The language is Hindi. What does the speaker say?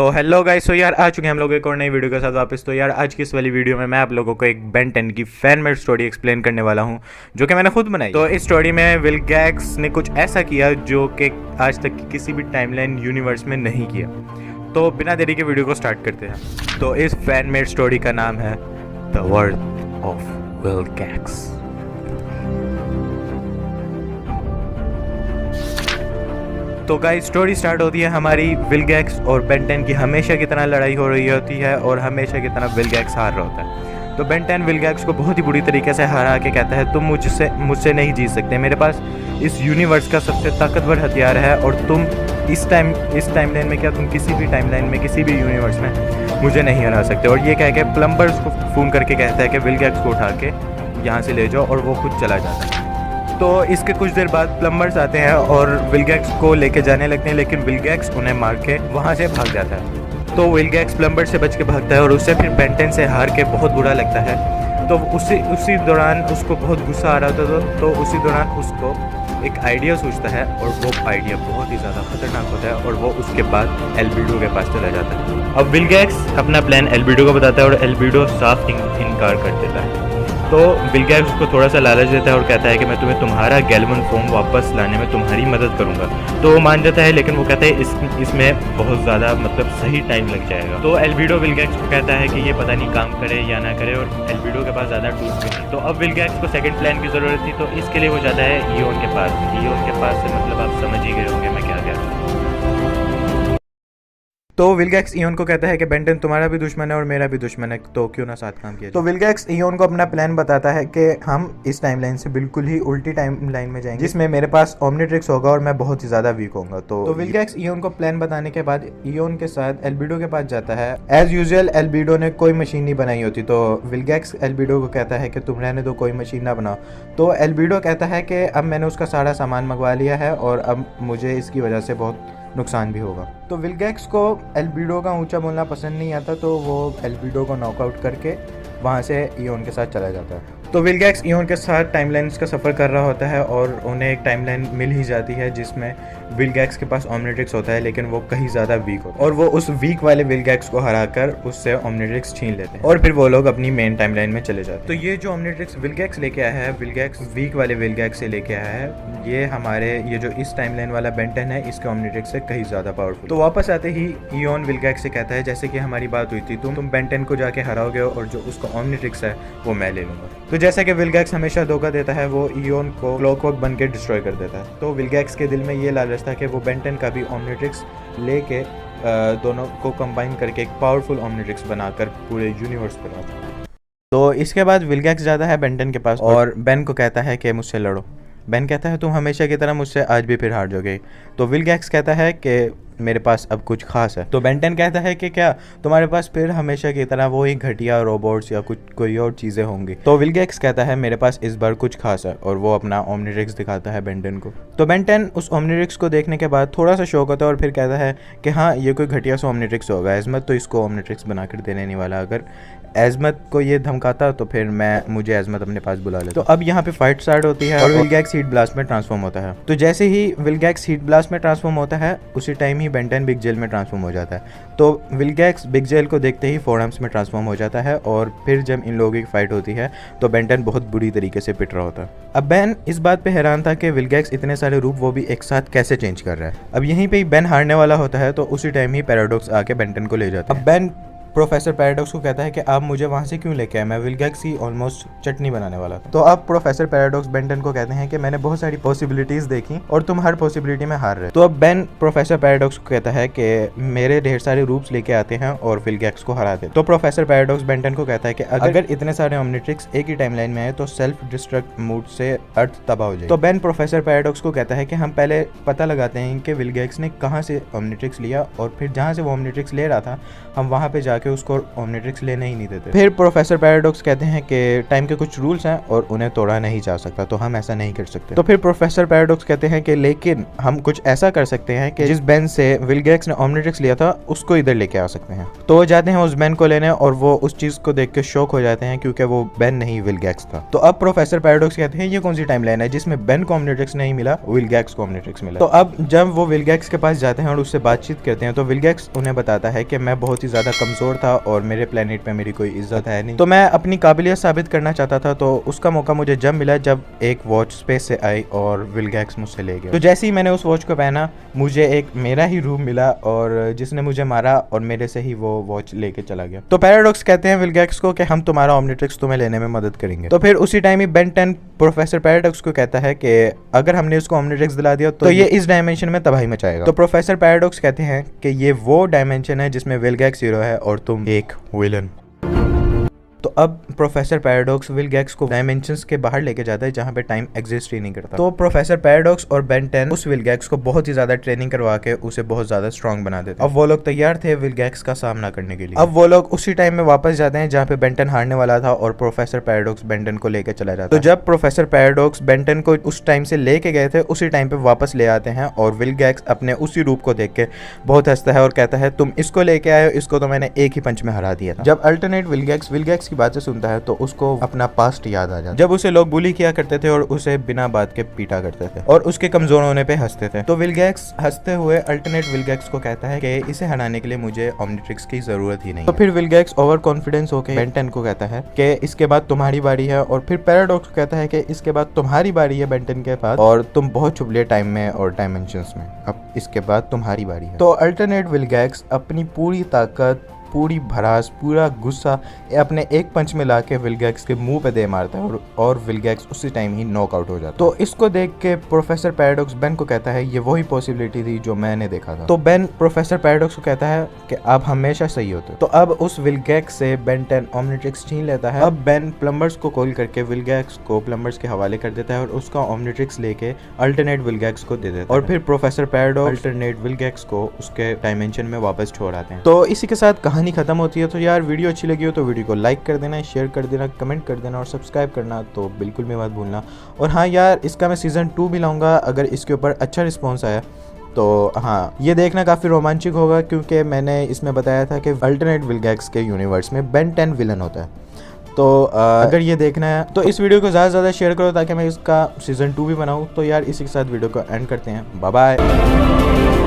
तो हेलो गाइस, तो यार आ चुके हैं हम लोग एक और नई वीडियो के साथ वापस। तो यार आज की इस वाली वीडियो में मैं आप लोगों को एक बेन 10 की फैन मेड स्टोरी एक्सप्लेन करने वाला हूं, जो कि मैंने खुद बनाई। तो इस स्टोरी में विल गैक्स ने कुछ ऐसा किया जो कि आज तक की किसी भी टाइमलाइन यूनिवर्स में नहीं किया। तो बिना देरी के वीडियो को स्टार्ट करते हैं। तो इस फैन मेड स्टोरी का नाम है द वर्ल्ड ऑफ विल गैक्स। तो गाइस स्टोरी स्टार्ट होती है हमारी विल गैक्स और बेन 10 की हमेशा की तरह लड़ाई हो रही होती है और हमेशा की तरह विल गैक्स हार रहा होता है। तो बेन 10 विल गैक्स को बहुत ही बुरी तरीके से हरा के कहता है, तुम मुझसे नहीं जीत सकते। मेरे पास इस यूनिवर्स का सबसे ताकतवर हथियार है और तुम इस टाइमलाइन में क्या, तुम किसी भी टाइमलाइन में किसी भी यूनिवर्स में मुझे नहीं हरा सकते। और ये कह के प्लम्बर्स को फ़ोन करके कहता है कि विल गैक्स को उठा के यहाँ से ले जाओ, और वो खुद चला जाता है। तो इसके कुछ देर बाद प्लम्बर्स आते हैं और विल गैक्स को लेके जाने लगते हैं, लेकिन विल गैक्स उन्हें मार के वहाँ से भाग जाता है। तो विल गैक्स प्लम्बर से बच के भागता है और उससे फिर बेन 10 से हार के बहुत बुरा लगता है। तो उसी दौरान उसको बहुत गुस्सा आ रहा था, तो उसी दौरान उसको एक आइडिया सोचता है और वो आइडिया बहुत ही ज़्यादा खतरनाक होता है और वो उसके बाद एल्बिडो के पास चला जाता है। अब विल गैक्स अपना प्लान एल्बिडो को बताता है और एल्बिडो साफ इनकार कर देता है। तो विल गैक्स उसको थोड़ा सा लालच देता है और कहता है कि मैं तुम्हें तुम्हारा गैल्वन फॉर्म वापस लाने में तुम्हारी मदद करूंगा। तो वो मान जाता है, लेकिन वो कहता है इसमें बहुत ज़्यादा सही टाइम लग जाएगा। तो एल्बिडो विल गैक्स को कहता है कि ये पता नहीं काम करे या ना करे, और एल्बिडो के पास ज़्यादा टूल्स भी नहीं। तो अब विल गैक्स को सेकंड प्लान की ज़रूरत थी, तो इसके लिए वो जाता है ईओन के पास। ईओन के पास से आप समझ ही गए होंगे मैं क्या कह रहा हूँ। तो विल गैक्स ईओन को कहता है कि बेन 10 तुम्हारा भी दुश्मन है और मेरा भी दुश्मन है, तो क्यों ना साथ काम किया जाए। तो विल गैक्स ईओन को अपना प्लान बताता है कि हम इस टाइमलाइन से बिल्कुल ही उल्टी टाइमलाइन में जाएंगे, जिसमें मेरे पास ओमनिट्रिक्स होगा और मैं बहुत ही ज्यादा वीक होऊंगा। तो विल गैक्स ईओन को प्लान बताने के बाद ईओन के साथ एल्बिडो के पास जाता है। एज यूजुअल एल्बिडो ने कोई मशीन नहीं बनाई होती, तो विल गैक्स एल्बिडो को कहता है कि तुम रहने दो, कोई मशीन ना बनाओ। तो एल्बिडो कहता है कि अब मैंने उसका सारा सामान मंगवा लिया है और अब मुझे इसकी वजह से बहुत नुकसान भी होगा। तो विल गैक्स को एल्बिडो का ऊंचा बोलना पसंद नहीं आता, तो वो एल्बिडो को नॉकआउट करके वहाँ से ईओन के साथ चला जाता है। तो विल गैक्स ईओन के साथ टाइमलाइंस का सफ़र कर रहा होता है और उन्हें एक टाइमलाइन मिल ही जाती है जिसमें विल गैक्स के पास ओमनिट्रिक्स होता है, लेकिन वो कहीं ज़्यादा वीक होता है और वो उस वीक वाले विल गैक्स को हराकर उससे ओमनिट्रिक्स छीन लेते हैं और फिर वो लोग अपनी मेन टाइमलाइन में चले जाते हैं। तो ये जो ओमनिट्रिक्स विल गैक्स लेके आया है, विल गैक्स वीक वाले विल गैक्स से लेके आया है, ये जो इस टाइमलाइन वाला बेन 10 है, इसके ओमनिट्रिक्स से कहीं ज़्यादा पावरफुल। तो वापस आते ही ईओन विल गैक्स से कहता है, जैसे कि हमारी बात हुई थी, तुम बेन 10 को जाके हराओगे और जो उसका ओमनिट्रिक्स है वो मैं ले लूँगा। तो जैसा कि विल गैक्स हमेशा धोखा देता है, वो ईओन को क्लॉकवर्क बन के डिस्ट्रॉय कर देता है। तो विल गैक्स के दिल में ये लालच था कि वो बेन 10 का भी ओमनिट्रिक्स लेके दोनों को कंबाइन करके एक पावरफुल ओमनिट्रिक्स बनाकर पूरे यूनिवर्स पर आता। तो इसके बाद विल गैक्स जाता है बेन 10 के पास और बेन को कहता है कि मुझसे लड़ो। बेन कहता है तुम हमेशा की तरह मुझसे आज भी फिर हार जाओगे। तो विल गैक्स कहता है कि मेरे पास अब कुछ खास है। तो बेन 10 कहता है कि क्या तुम्हारे पास फिर हमेशा की तरह वो ही घटिया रोबोट्स या कोई और चीज़ें होंगी। तो विल गैक्स कहता है मेरे पास इस बार कुछ खास है, और वो अपना ओमनिट्रिक्स दिखाता है बेन 10 को। तो बेन 10 उस ओमनिट्रिक्स को देखने के बाद थोड़ा सा शौक होता है और फिर कहता है कि हाँ ये कोई घटिया सा ओमनिट्रिक्स होगा, एज़मत तो इसको ओमनिट्रिक्स बना कर देने नहीं वाला। अगर एज़मत को ये धमकाता तो फिर मुझे एज़मत अपने पास बुला लेता। तो अब यहाँ पे फाइट स्टार्ट होती है और विल गैक्स हीट ब्लास्ट में ट्रांसफॉर्म होता है। तो जैसे ही विल गैक्स हीट ब्लास्ट में ट्रांसफॉर्म होता है, उसी टाइम ही बेन 10 बिग जेल में ट्रांसफॉर्म हो जाता है। तो विल गैक्स बिग जेल को देखते ही फोरम्स में ट्रांसफॉर्म हो जाता है और फिर जब इन लोगों की फाइट होती है तो बेन 10 बहुत बुरी तरीके से पिट रहा होता है। अब बेन इस बात पे हैरान था कि विल गैक्स इतने सारे रूप वो भी एक साथ कैसे चेंज कर रहा है। अब यहीं पे ही बेन हारने वाला होता है, तो उसी टाइम ही पैराडॉक्स आके बेन 10 को ले जाता है। अब बेन प्रोफेसर पैराडॉक्स को कहता है कि आप मुझे वहाँ से क्यों लेके आए, मैं विल गैक्स की ऑलमोस्ट चटनी बनाने वाला था। तो अब प्रोफेसर पैराडॉक्स बेन 10 को कहते हैं कि मैंने बहुत सारी पॉसिबिलिटीज़ देखी और तुम हर पॉसिबिलिटी में हार रहे। तो अब बेन प्रोफेसर पैराडॉक्स को कहता है कि मेरे ढेर सारे रूप्स लेके आते हैं और विल गैक्स को हराते। तो प्रोफेसर पैराडॉक्स बेन 10 को कहता है कि अगर इतने सारे ओमनिट्रिक्स एक ही टाइमलाइन में आए तो सेल्फ डिस्ट्रक्ट मूड से अर्थ तबाह हो जाए। तो बेन प्रोफेसर पैराडॉक्स को कहता है कि हम पहले पता लगाते हैं कि विल गैक्स ने कहाँ से ओमनिट्रिक्स लिया और फिर जहाँ से वो ओमनिट्रिक्स ले रहा था हम वहाँ पे जाके के उसको ओमनिट्रिक्स लेने ही नहीं देते। फिर प्रोफेसर पैराडॉक्स कहते हैं कि टाइम के कुछ रूल्स हैं और उन्हें तोड़ा नहीं जा सकता, तो हम ऐसा नहीं कर सकते। तो फिर प्रोफेसर पैराडॉक्स कहते हैं कि लेकिन हम कुछ ऐसा कर सकते हैं कि जिस बेन से विलगैक्स ने ओमनिट्रिक्स लिया था उसको इधर लेके आ सकते हैं। तो वो जाते हैं उस बेन को लेने और वो उस चीज को देख के शॉक हो जाते हैं क्योंकि वो बेन नहीं विलगैक्स था। तो अब प्रोफेसर पैराडॉक्स कहते हैं ये कौन सी टाइमलाइन है जिसमें बेन को ओमनिट्रिक्स नहीं मिला, विलगैक्स को ओमनिट्रिक्स मिला। तो अब जब वो विलगैक्स के पास जाते हैं और उससे बातचीत करते हैं तो विलगैक्स उन्हें बताता है कि मैं बहुत ही ज्यादा कमजोर था और मेरे प्लेनेट पे मेरी कोई इज्जत है नहीं, तो मैं अपनी काबिलियत साबित करना चाहता था। तो उसका मौका मुझे जब मिला जब एक वॉच स्पेस से आई और विलगैक्स मुझसे ले गया। तो जैसे ही मैंने उस वॉच को पहना मुझे एक मेरा ही रूम मिला और जिसने मुझे मारा और मेरे से ही वो वॉच लेके चला गया। तो पैराडॉक्स कहते हैं विलगैक्स को कि हम तुम्हारा ओमनिट्रिक्स तुम्हें लेने में मदद करेंगे। तो फिर उसी टाइम ही बेन 10 प्रोफेसर पैराडॉक्स को कहता है कि अगर हमने उसको ओमनिट्रिक्स दिला दिया तो ये इस डायमेंशन में तबाही मचाएगा। तो प्रोफेसर पैराडॉक्स कहते हैं कि ये वो डायमेंशन है जिसमें विलगैक्स हीरो है और तुम एक विलन। तो अब प्रोफेसर पैराडॉक्स विलगैक्स को डायमेंशंस के बाहर लेके जाता है जहाँ पे टाइम एग्जिस्ट ही नहीं करता। तो प्रोफेसर पैराडॉक्स और बेन 10 उस विलगैक्स को बहुत ही ज्यादा ट्रेनिंग करवा के उसे बहुत ज्यादा स्ट्रॉन्ग बना देते हैं। अब वो लोग तैयार थे विलगैक्स का सामना करने के लिए। अब वो लोग उसी टाइम में वापस जाते हैं जहाँ पे बेन 10 हारने वाला था और प्रोफेसर पैराडॉक्स बेन 10 को लेके चला जाता है। तो जब प्रोफेसर पैराडॉक्स बेन 10 को उस टाइम से लेके गए थे उसी टाइम पे वापस ले आते हैं और विलगैक्स अपने उसी रूप को देख के बहुत हंसता है और कहता है तुम इसको लेके आए हो, इसको तो मैंने एक ही पंच में हरा दिया था। जब अल्टरनेट विलगैक्स की बातें सुनता है तो उसको अपना पास्ट याद आ जाता है जब उसे लोग बुली किया करते थे और उसे बिना बात के पीटा करते थे और उसके कमजोर होने पे हंसते थे। तो विलगैक्स हंसते हुए अल्टरनेट विलगैक्स को कहता है कि इसे हराने के लिए मुझे ओमनिट्रिक्स की जरूरत ही नहीं। तो फिर विलगैक्स ओवर कॉन्फिडेंस होकर बेन 10 को कहता है कि इसके बाद तुम्हारी बारी है और फिर पैराडॉक्स को कहता है कि इसके बाद तुम्हारी बारी है बेन 10 के पास और तुम बहुत चुभले टाइम में और डायमेंशंस में, अब इसके बाद तुम्हारी बारी है। तो अल्टरनेट विलगैक्स अपनी पूरी ताकत, पूरी भड़ास, पूरा गुस्सा अपने एक पंच में लाके विलगैक्स के मुंह पे दे मारता है और विलगैक्स उसी टाइम ही नॉकआउट हो जाता है। तो इसको देख के प्रोफेसर पैराडॉक्स बेन को कहता है ये वही पॉसिबिलिटी थी जो मैंने देखा था। तो बेन प्रोफेसर पैराडॉक्स को कहता है कि आप हमेशा सही होते। तो अब उस विलगैक्स से बेन 10 ओमनिट्रिक्स छीन लेता है। अब बेन प्लम्बर्स को कॉल करके विलगैक्स को प्लम्बर्स के हवाले कर देता है और उसका ओमनिट्रिक्स लेके अल्टरनेट विलगैक्स को दे देता है और फिर प्रोफेसर पैराडॉक्स अल्टरनेट विलगैक्स को उसके डायमेंशन में वापस छोड़ आते हैं। तो इसी के साथ कहानी खत्म होती है। तो यार वीडियो अच्छी लगी हो तो वीडियो को लाइक कर देना, शेयर कर देना, कमेंट कर देना और सब्सक्राइब करना तो बिल्कुल भी मत भूलना। और हाँ यार, इसका मैं सीज़न 2 भी लाऊंगा अगर इसके ऊपर अच्छा रिस्पॉन्स आया तो। हाँ, ये देखना काफ़ी रोमांचक होगा क्योंकि मैंने इसमें बताया था कि अल्टरनेट विलगैक्स के यूनिवर्स में बेन 10 विलन होता है। तो अगर ये देखना है तो इस वीडियो को ज़्यादा से ज़्यादा शेयर करो ताकि मैं इसका सीज़न 2 भी बनाऊँ। तो यार इसी के साथ वीडियो को एंड करते हैं। Bye bye.